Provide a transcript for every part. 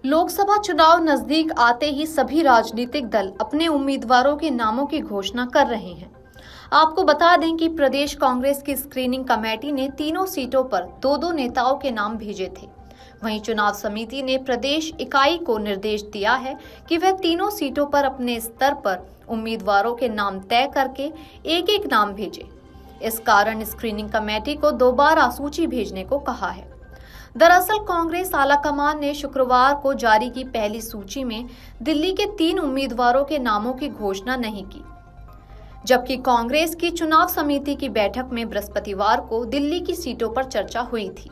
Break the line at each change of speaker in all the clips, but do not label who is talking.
लोकसभा चुनाव नजदीक आते ही सभी राजनीतिक दल अपने उम्मीदवारों के नामों की घोषणा कर रहे हैं। आपको बता दें कि प्रदेश कांग्रेस की स्क्रीनिंग कमेटी ने तीनों सीटों पर दो दो नेताओं के नाम भेजे थे। वहीं चुनाव समिति ने प्रदेश इकाई को निर्देश दिया है कि वह तीनों सीटों पर अपने स्तर पर उम्मीदवारों के नाम तय करके एक एक नाम भेजे। इस कारण स्क्रीनिंग कमेटी को दोबारा सूची भेजने को कहा है। दरअसल कांग्रेस आलाकमान ने शुक्रवार को जारी की पहली सूची में दिल्ली के 3 उम्मीदवारों के नामों की घोषणा नहीं की, जबकि कांग्रेस की चुनाव समिति की बैठक में बृहस्पतिवार को दिल्ली की सीटों पर चर्चा हुई थी।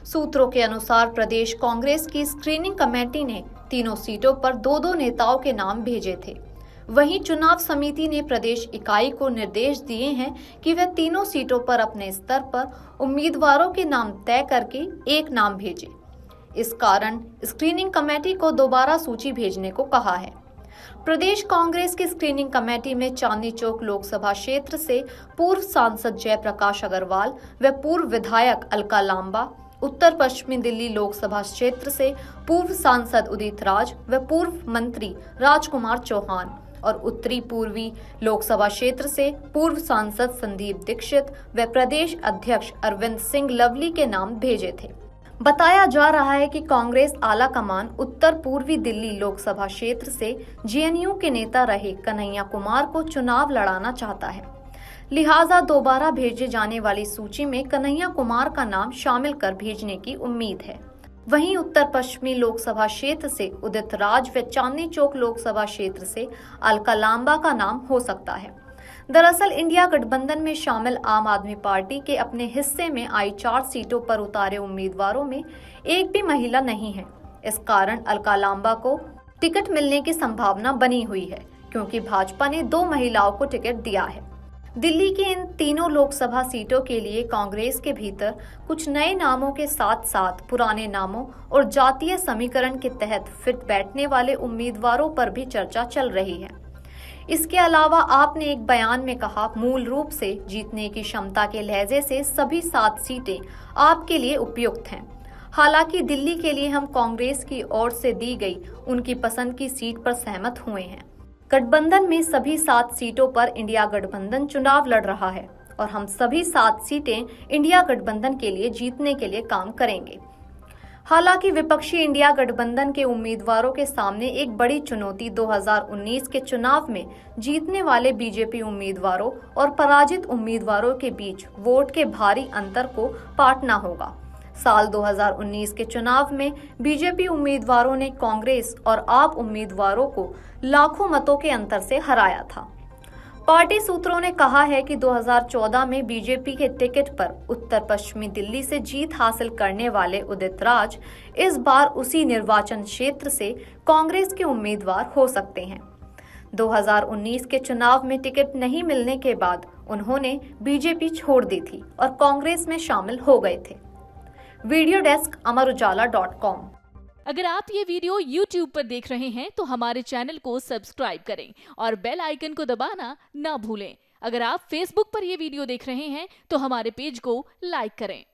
सूत्रों के अनुसार प्रदेश कांग्रेस की स्क्रीनिंग कमेटी ने तीनों सीटों पर दो दो नेताओं के नाम भेजे थे। वहीं चुनाव समिति ने प्रदेश इकाई को निर्देश दिए हैं कि वह तीनों सीटों पर अपने स्तर पर उम्मीदवारों के नाम तय करके एक नाम भेजे। इस कारण स्क्रीनिंग कमेटी को दोबारा सूची भेजने को कहा है। प्रदेश कांग्रेस की स्क्रीनिंग कमेटी में चांदनी चौक लोकसभा क्षेत्र से पूर्व सांसद जयप्रकाश अग्रवाल व पूर्व विधायक अलका लांबा, उत्तर पश्चिमी दिल्ली लोकसभा क्षेत्र से पूर्व सांसद उदित राज व पूर्व मंत्री राजकुमार चौहान और उत्तरी पूर्वी लोकसभा क्षेत्र से पूर्व सांसद संदीप दीक्षित व प्रदेश अध्यक्ष अरविंद सिंह लवली के नाम भेजे थे। बताया जा रहा है कि कांग्रेस आलाकमान उत्तर पूर्वी दिल्ली लोकसभा क्षेत्र से जेएनयू के नेता रहे कन्हैया कुमार को चुनाव लड़ाना चाहता है। लिहाजा दोबारा भेजे जाने वाली सूची में कन्हैया कुमार का नाम शामिल कर भेजने की उम्मीद है। वहीं उत्तर पश्चिमी लोकसभा क्षेत्र से उदित राज व चांदनी चौक लोकसभा क्षेत्र से अलका लांबा का नाम हो सकता है। दरअसल इंडिया गठबंधन में शामिल आम आदमी पार्टी के अपने हिस्से में आई 4 सीटों पर उतारे उम्मीदवारों में एक भी महिला नहीं है। इस कारण अलका लांबा को टिकट मिलने की संभावना बनी हुई है, क्योंकि भाजपा ने 2 महिलाओं को टिकट दिया है। दिल्ली की इन तीनों लोकसभा सीटों के लिए कांग्रेस के भीतर कुछ नए नामों के साथ साथ पुराने नामों और जातीय समीकरण के तहत फिट बैठने वाले उम्मीदवारों पर भी चर्चा चल रही है। इसके अलावा आपने एक बयान में कहा, मूल रूप से जीतने की क्षमता के लहजे से सभी 7 सीटें आपके लिए उपयुक्त हैं। हालांकि दिल्ली के लिए हम कांग्रेस की ओर से दी गई उनकी पसंद की सीट पर सहमत हुए हैं। गठबंधन में सभी 7 सीटों पर इंडिया गठबंधन चुनाव लड़ रहा है और हम सभी 7 सीटें इंडिया गठबंधन के लिए जीतने के लिए काम करेंगे। हालांकि विपक्षी इंडिया गठबंधन के उम्मीदवारों के सामने एक बड़ी चुनौती 2019 के चुनाव में जीतने वाले बीजेपी उम्मीदवारों और पराजित उम्मीदवारों के बीच वोट के भारी अंतर को पाटना होगा। साल 2019 के चुनाव में बीजेपी उम्मीदवारों ने कांग्रेस और आप उम्मीदवारों को लाखों मतों के अंतर से हराया था। पार्टी सूत्रों ने कहा है कि 2014 में बीजेपी के टिकट पर उत्तर पश्चिमी दिल्ली से जीत हासिल करने वाले उदित राज इस बार उसी निर्वाचन क्षेत्र से कांग्रेस के उम्मीदवार हो सकते हैं। 2019 के चुनाव में टिकट नहीं मिलने के बाद उन्होंने बीजेपी छोड़ दी थी और कांग्रेस में शामिल हो गए थे। वीडियो डेस्क अमरउजाला.com।
अगर आप ये वीडियो YouTube पर देख रहे हैं तो हमारे चैनल को सब्सक्राइब करें और बेल आइकन को दबाना ना भूलें। अगर आप Facebook पर ये वीडियो देख रहे हैं तो हमारे पेज को लाइक करें।